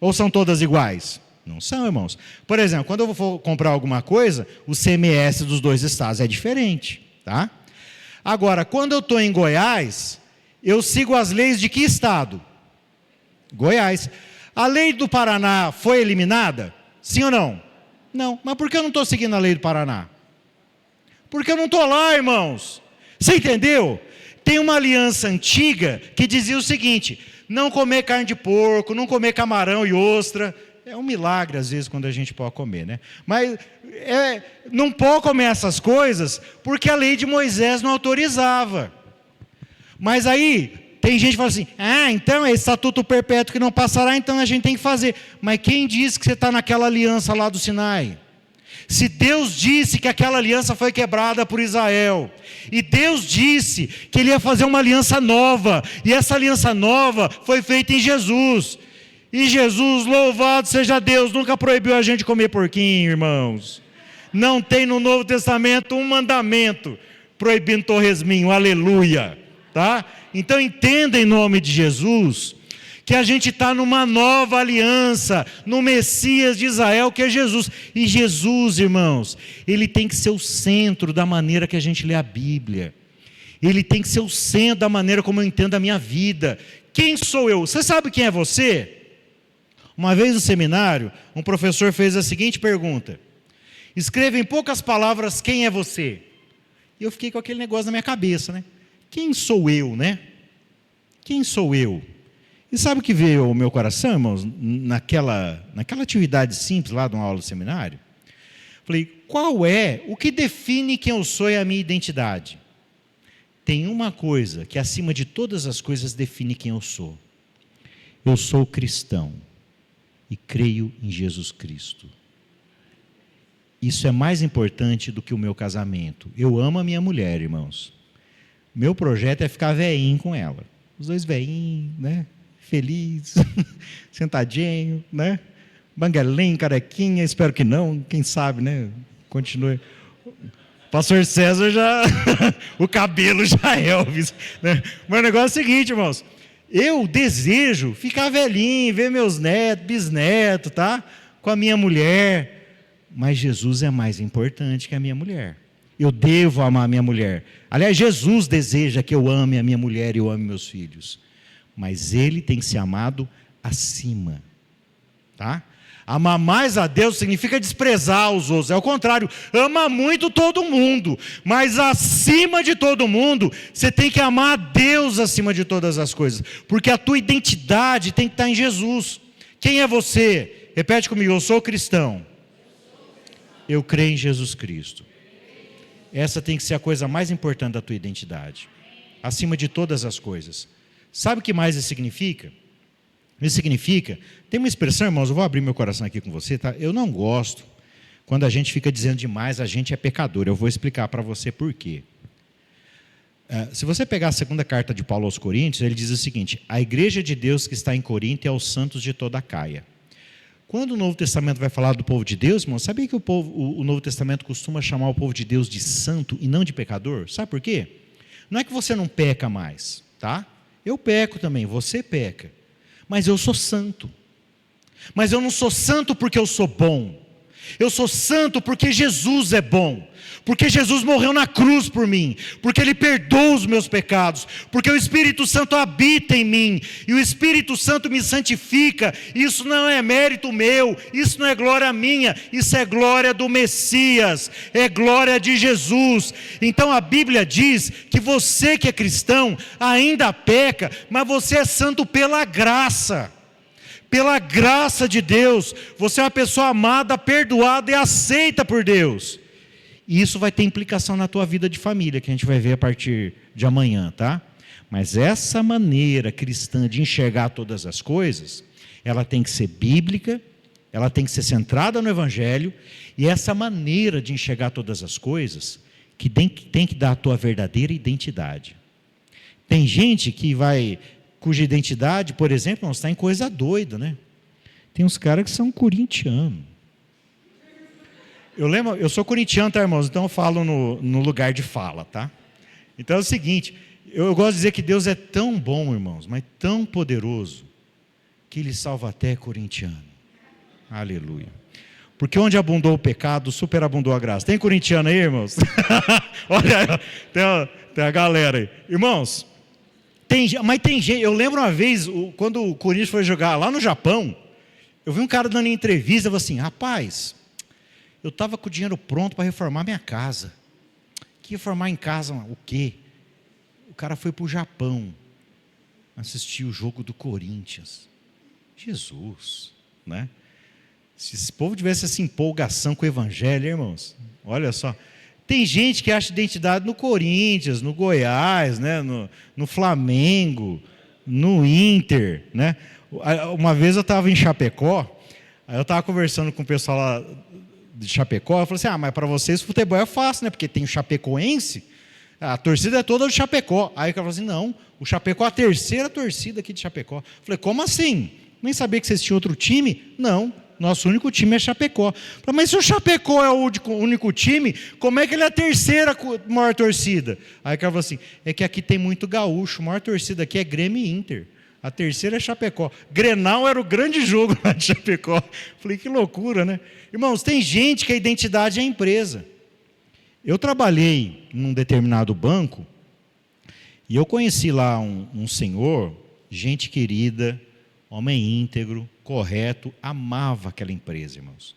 Ou são todas iguais? Não são, irmãos. Por exemplo, quando eu vou comprar alguma coisa, o CMS dos dois estados é diferente, tá? Agora, quando eu estou em Goiás, eu sigo as leis de que estado? Goiás. A lei do Paraná foi eliminada? Sim ou não? Não. Mas por que eu não estou seguindo a lei do Paraná? Porque eu não estou lá, irmãos. Você entendeu? Tem uma aliança antiga que dizia o seguinte, não comer carne de porco, não comer camarão e ostra. É um milagre, às vezes, quando a gente pode comer, né? Mas não pode comer essas coisas porque a lei de Moisés não autorizava. Mas aí, tem gente que fala assim, então é estatuto perpétuo que não passará, então a gente tem que fazer. Mas quem disse que você está naquela aliança lá do Sinai? Se Deus disse que aquela aliança foi quebrada por Israel, e Deus disse que Ele ia fazer uma aliança nova, e essa aliança nova foi feita em Jesus, e Jesus, louvado seja Deus, nunca proibiu a gente comer porquinho, irmãos. Não tem no Novo Testamento um mandamento proibindo torresminho, aleluia, tá? Então entenda em nome de Jesus, que a gente está numa nova aliança, no Messias de Israel, que é Jesus. E Jesus, irmãos, Ele tem que ser o centro da maneira que a gente lê a Bíblia. Ele tem que ser o centro da maneira como eu entendo a minha vida. Quem sou eu? Você sabe quem é você? Uma vez no seminário, um professor fez a seguinte pergunta. Escreva em poucas palavras quem é você. E eu fiquei com aquele negócio na minha cabeça, né? Quem sou eu, né? Quem sou eu? E sabe o que veio ao meu coração, irmãos, naquela atividade simples lá de uma aula do seminário? Falei, o que define quem eu sou e a minha identidade? Tem uma coisa que acima de todas as coisas define quem eu sou. Eu sou cristão e creio em Jesus Cristo. Isso é mais importante do que o meu casamento. Eu amo a minha mulher, irmãos. Meu projeto é ficar velhinho com ela. Os dois velhinhos, né? Feliz, sentadinho, né? Banguelinho, carequinha, espero que não, quem sabe, né? Continue. Pastor César já, o cabelo já é Elvis, né? Mas o negócio é o seguinte, irmãos, eu desejo ficar velhinho, ver meus netos, bisnetos, tá? Com a minha mulher, mas Jesus é mais importante que a minha mulher. Eu devo amar a minha mulher. Aliás, Jesus deseja que eu ame a minha mulher e eu ame meus filhos. Mas ele tem que ser amado acima, tá? Amar mais a Deus significa desprezar os outros, é o contrário, ama muito todo mundo, mas acima de todo mundo, você tem que amar a Deus acima de todas as coisas, porque a tua identidade tem que estar em Jesus. Quem é você? Repete comigo, eu sou cristão, eu creio em Jesus Cristo. Essa tem que ser a coisa mais importante da tua identidade, acima de todas as coisas. Sabe o que mais isso significa? Isso significa, tem uma expressão, irmãos, eu vou abrir meu coração aqui com você, tá? Eu não gosto quando a gente fica dizendo demais, a gente é pecador. Eu vou explicar para você por quê. Se você pegar a segunda carta de Paulo aos Coríntios, ele diz o seguinte: a igreja de Deus que está em Corinto é os santos de toda a Caia. Quando o Novo Testamento vai falar do povo de Deus, irmão, sabia que o Novo Testamento costuma chamar o povo de Deus de santo e não de pecador? Sabe por quê? Não é que você não peca mais, tá? Eu peco também, você peca. Mas eu sou santo. Mas eu não sou santo porque eu sou bom. Eu sou santo porque Jesus é bom. Porque Jesus morreu na cruz por mim. Porque Ele perdoa os meus pecados. Porque o Espírito Santo habita em mim. E o Espírito Santo me santifica. Isso não é mérito meu. Isso não é glória minha. Isso é glória do Messias. É glória de Jesus. Então a Bíblia diz que você que é cristão ainda peca, mas você é santo pela graça. Pela graça de Deus. Você é uma pessoa amada, perdoada e aceita por Deus. E isso vai ter implicação na tua vida de família, que a gente vai ver a partir de amanhã, tá? Mas essa maneira cristã de enxergar todas as coisas, ela tem que ser bíblica, ela tem que ser centrada no Evangelho, e essa maneira de enxergar todas as coisas, que tem que dar a tua verdadeira identidade. Tem gente cuja identidade, por exemplo, não está em coisa doida, né? Tem uns caras que são corintianos. Eu sou corintiano, tá, irmãos? Então eu falo no lugar de fala, tá? Então é o seguinte, eu gosto de dizer que Deus é tão bom, irmãos, mas tão poderoso, que Ele salva até corintiano. Aleluia. Porque onde abundou o pecado, superabundou a graça. Tem corintiano aí, irmãos? Olha aí, tem a galera aí. Irmãos, mas tem gente, eu lembro uma vez, quando o Corinthians foi jogar lá no Japão, eu vi um cara dando entrevista, eu falei assim, rapaz, eu estava com o dinheiro pronto para reformar minha casa. Que reformar em casa, o quê? O cara foi para o Japão, assistir o jogo do Corinthians. Jesus, né? Se esse povo tivesse essa empolgação com o Evangelho, irmãos, olha só. Tem gente que acha identidade no Corinthians, no Goiás, né? no Flamengo, no Inter, né? Uma vez eu estava em Chapecó, aí eu estava conversando com o pessoal lá de Chapecó, eu falei assim, mas para vocês futebol é fácil, né? Porque tem o chapecoense, a torcida é toda do Chapecó. Aí o cara falou assim, não, o Chapecó é a terceira torcida aqui de Chapecó. Eu falei, como assim? Nem sabia que vocês tinham outro time? Não, nosso único time é Chapecó. Eu falei, mas se o Chapecó é o único time, como é que ele é a terceira maior torcida? Aí o cara falou assim, é que aqui tem muito gaúcho, a maior torcida aqui é Grêmio e Inter. A terceira é Chapecó. Grenal era o grande jogo lá de Chapecó. Falei, que loucura, né? Irmãos, tem gente que a identidade é a empresa. Eu trabalhei num determinado banco e eu conheci lá um senhor, gente querida, homem íntegro, correto, amava aquela empresa, irmãos.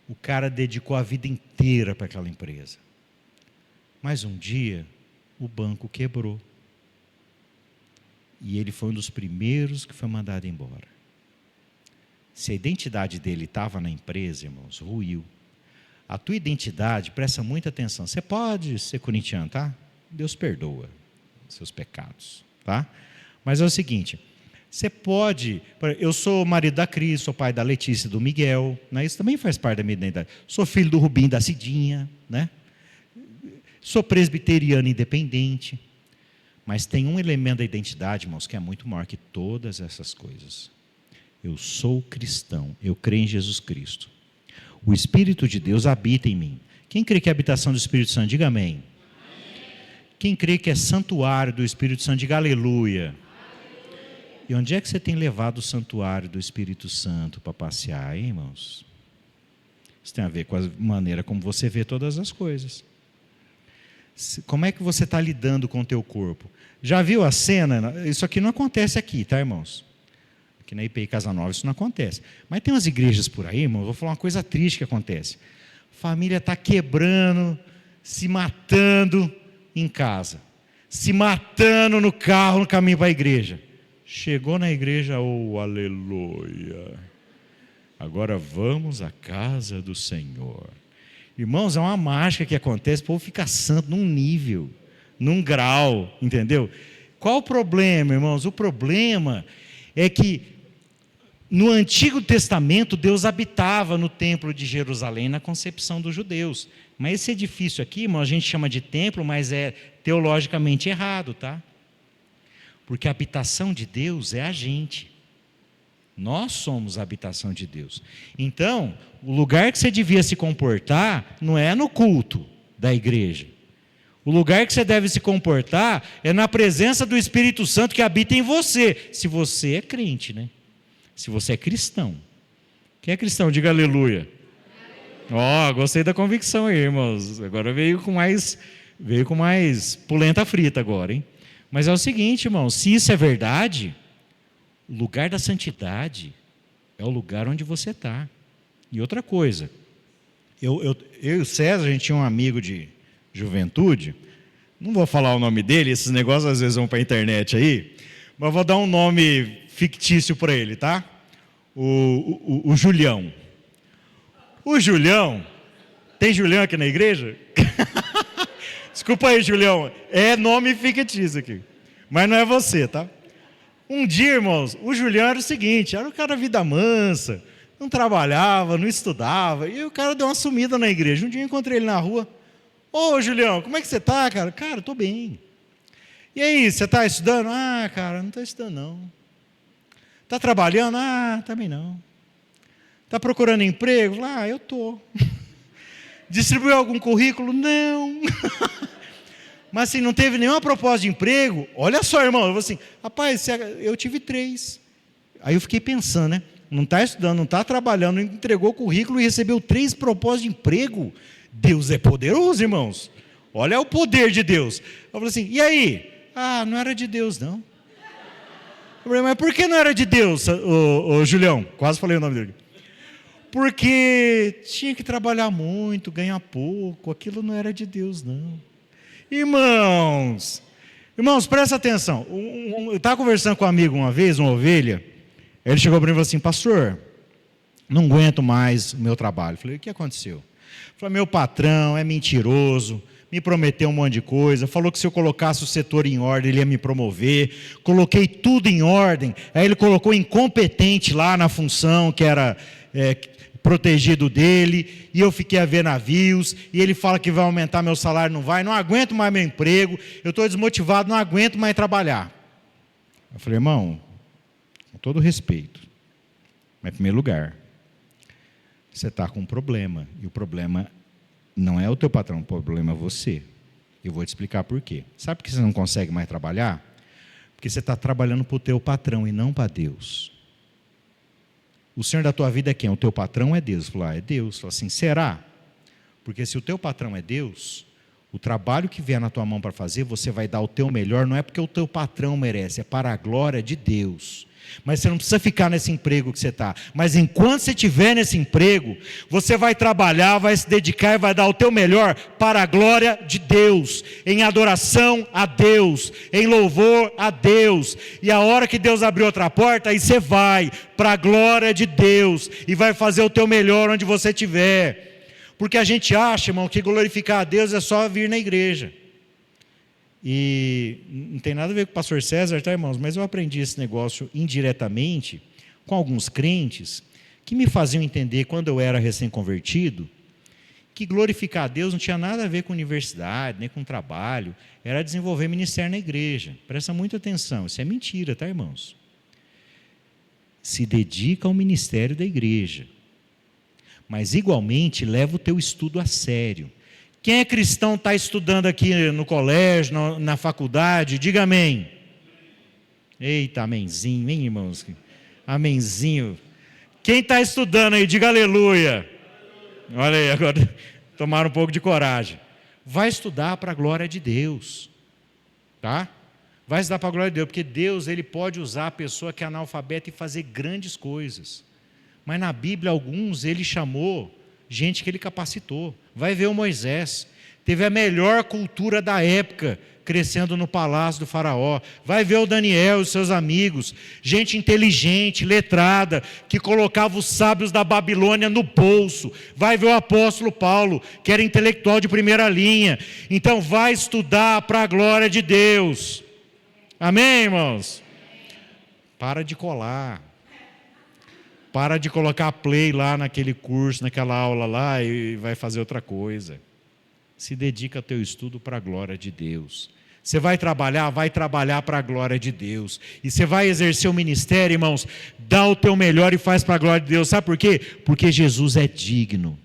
O cara dedicou a vida inteira para aquela empresa. Mas um dia, o banco quebrou. E ele foi um dos primeiros que foi mandado embora. Se a identidade dele estava na empresa, irmãos, ruiu. A tua identidade, presta muita atenção. Você pode ser corintiano, tá? Deus perdoa seus pecados, tá? Mas é o seguinte, você pode... Eu sou marido da Cris, sou pai da Letícia e do Miguel, né? Isso também faz parte da minha identidade. Sou filho do Rubim e da Cidinha, né? Sou presbiteriano independente. Mas tem um elemento da identidade, irmãos, que é muito maior que todas essas coisas. Eu sou cristão, eu creio em Jesus Cristo. O Espírito de Deus habita em mim. Quem crê que é a habitação do Espírito Santo, diga amém. Quem crê que é santuário do Espírito Santo, diga aleluia. E onde é que você tem levado o santuário do Espírito Santo para passear, hein, irmãos? Isso tem a ver com a maneira como você vê todas as coisas. Como é que você está lidando com o teu corpo? Já viu a cena? Isso aqui não acontece aqui, tá, irmãos? Aqui na IPI Casa Nova isso não acontece. Mas tem umas igrejas por aí, irmãos, vou falar uma coisa triste que acontece. Família está quebrando, se matando em casa, se matando no carro, no caminho para a igreja. Chegou na igreja, oh, aleluia. Agora vamos à casa do Senhor. Irmãos, é uma mágica que acontece, o povo fica santo num nível, num grau, entendeu? Qual o problema, irmãos? O problema é que no Antigo Testamento, Deus habitava no templo de Jerusalém, na concepção dos judeus. Mas esse edifício aqui, irmão, a gente chama de templo, mas é teologicamente errado, tá? Porque a habitação de Deus é a gente. Nós somos a habitação de Deus. Então, o lugar que você devia se comportar não é no culto da igreja. O lugar que você deve se comportar é na presença do Espírito Santo que habita em você. Se você é crente, né? Se você é cristão. Quem é cristão? Diga aleluia. Ó, gostei da convicção aí, irmãos. Agora veio com mais polenta frita agora, hein? Mas é o seguinte, irmãos, se isso é verdade, o lugar da santidade é o lugar onde você está. E outra coisa, eu e o César, a gente tinha um amigo de juventude, não vou falar o nome dele, esses negócios às vezes vão para a internet aí, mas vou dar um nome fictício para ele, tá? O Julião. O Julião, tem Julião aqui na igreja? Desculpa aí, Julião, é nome fictício aqui, mas não é você, tá? Um dia, irmãos, o Julião era o seguinte, era um cara vida mansa, não trabalhava, não estudava, e o cara deu uma sumida na igreja. Um dia eu encontrei ele na rua, ô Julião, como é que você está, cara? Cara, estou bem. E aí, você está estudando? Ah, cara, não estou estudando não. Está trabalhando? Ah, também não. Está procurando emprego? Ah, eu estou. Distribuiu algum currículo? Não. Mas assim, não teve nenhuma proposta de emprego? Olha só, irmão, eu falei assim, rapaz, eu tive 3. Aí eu fiquei pensando, né? Não está estudando, não está trabalhando, não entregou currículo e recebeu 3 propostas de emprego. Deus é poderoso, irmãos. Olha o poder de Deus. Eu falei assim, e aí? Ah, não era de Deus, não. Eu falei, mas por que não era de Deus, ô Julião? Quase falei o nome dele. Porque tinha que trabalhar muito, ganhar pouco, aquilo não era de Deus, não. Irmãos, presta atenção. Eu estava conversando com um amigo uma vez, uma ovelha, ele chegou para mim e falou assim, pastor, não aguento mais o meu trabalho. Eu falei, o que aconteceu? Ele falou, meu patrão é mentiroso, me prometeu um monte de coisa, falou que se eu colocasse o setor em ordem, ele ia me promover, coloquei tudo em ordem, aí ele colocou incompetente lá na função que era protegido dele, e eu fiquei a ver navios, e ele fala que vai aumentar meu salário, não aguento mais meu emprego, eu estou desmotivado, não aguento mais trabalhar. Eu falei, irmão, com todo respeito, mas em primeiro lugar, você está com um problema, e o problema não é o teu patrão, o problema é você. Eu vou te explicar por quê. Sabe por que você não consegue mais trabalhar? Porque você está trabalhando para o teu patrão e não para Deus. O Senhor da tua vida é quem? O teu patrão é Deus. Falou, é Deus. Falou assim, será? Porque se o teu patrão é Deus, O trabalho que vier na tua mão para fazer, você vai dar o teu melhor, não é porque o teu patrão merece, é para a glória de Deus. Mas você não precisa ficar nesse emprego que você está. Mas enquanto você estiver nesse emprego, você vai trabalhar, vai se dedicar e vai dar o teu melhor para a glória de Deus, em adoração a Deus, em louvor a Deus. E a hora que Deus abrir outra porta, aí você vai para a glória de Deus e vai fazer o teu melhor onde você estiver. Porque a gente acha, irmão, que glorificar a Deus é só vir na igreja. E não tem nada a ver com o pastor César, tá, irmãos? Mas eu aprendi esse negócio indiretamente com alguns crentes que me faziam entender, quando eu era recém-convertido, que glorificar a Deus não tinha nada a ver com universidade, nem com trabalho, era desenvolver ministério na igreja. Presta muita atenção, isso é mentira, tá, irmãos? Se dedica ao ministério da igreja. Mas igualmente leva o teu estudo a sério. Quem é cristão está estudando aqui no colégio, na faculdade, diga amém. Eita, amenzinho, hein, irmãos? Amenzinho. Quem está estudando aí, diga aleluia. Olha aí, agora tomaram um pouco de coragem. Vai estudar para a glória de Deus, tá? Vai estudar para a glória de Deus, porque Deus, Ele pode usar a pessoa que é analfabeta e fazer grandes coisas. Mas na Bíblia, alguns Ele chamou gente que Ele capacitou. Vai ver o Moisés, teve a melhor cultura da época, crescendo no palácio do faraó. Vai ver o Daniel e os seus amigos, gente inteligente, letrada, que colocava os sábios da Babilônia no bolso. Vai ver o apóstolo Paulo, que era intelectual de primeira linha. Então vai estudar para a glória de Deus. Amém, irmãos? Para de colar. Para de colocar play lá naquele curso, naquela aula lá e vai fazer outra coisa. Se dedica ao teu estudo para a glória de Deus. Você vai trabalhar para a glória de Deus. E você vai exercer o ministério, irmãos, dá o teu melhor e faz para a glória de Deus. Sabe por quê? Porque Jesus é digno.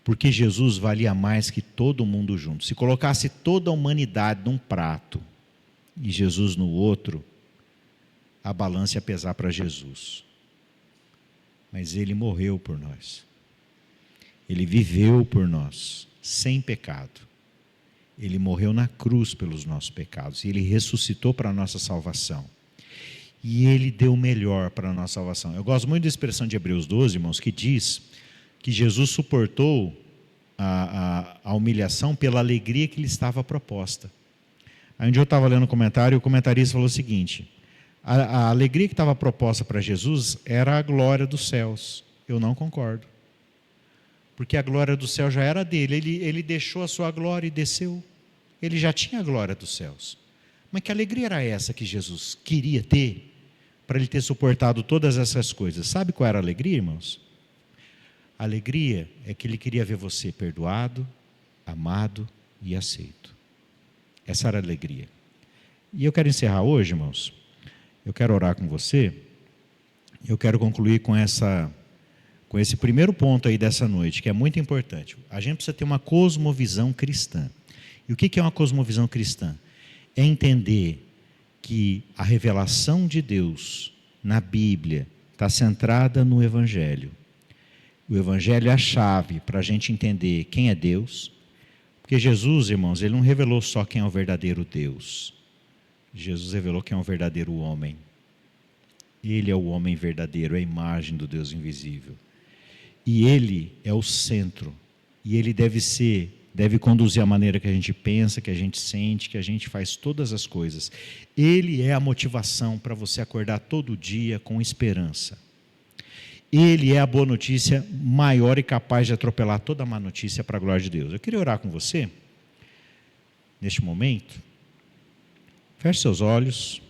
Porque Jesus valia mais que todo mundo junto. Se colocasse toda a humanidade num prato e Jesus no outro, a balança ia pesar para Jesus. Mas Ele morreu por nós. Ele viveu por nós, sem pecado. Ele morreu na cruz pelos nossos pecados. E Ele ressuscitou para a nossa salvação. E Ele deu o melhor para a nossa salvação. Eu gosto muito da expressão de Hebreus 12, irmãos, que diz que Jesus suportou a humilhação pela alegria que lhe estava proposta. Aí um dia eu estava lendo um comentário e o comentarista falou o seguinte: a alegria que estava proposta para Jesus era a glória dos céus. Eu não concordo. Porque a glória do céu já era dele. Ele deixou a sua glória e desceu. Ele já tinha a glória dos céus. Mas que alegria era essa que Jesus queria ter para ele ter suportado todas essas coisas? Sabe qual era a alegria, irmãos? A alegria é que ele queria ver você perdoado, amado e aceito. Essa era a alegria. E eu quero encerrar hoje, irmãos. Eu quero orar com você. Eu quero concluir com esse primeiro ponto aí dessa noite, que é muito importante. A gente precisa ter uma cosmovisão cristã. E o que é uma cosmovisão cristã? É entender que a revelação de Deus na Bíblia está centrada no Evangelho. O Evangelho é a chave para a gente entender quem é Deus. Porque Jesus, irmãos, Ele não revelou só quem é o verdadeiro Deus. Jesus revelou quem é o verdadeiro homem. Ele é o homem verdadeiro, é a imagem do Deus invisível. E Ele é o centro. E Ele deve conduzir a maneira que a gente pensa, que a gente sente, que a gente faz todas as coisas. Ele é a motivação para você acordar todo dia com esperança. Ele é a boa notícia maior e capaz de atropelar toda a má notícia para a glória de Deus. Eu queria orar com você, neste momento. Feche seus olhos.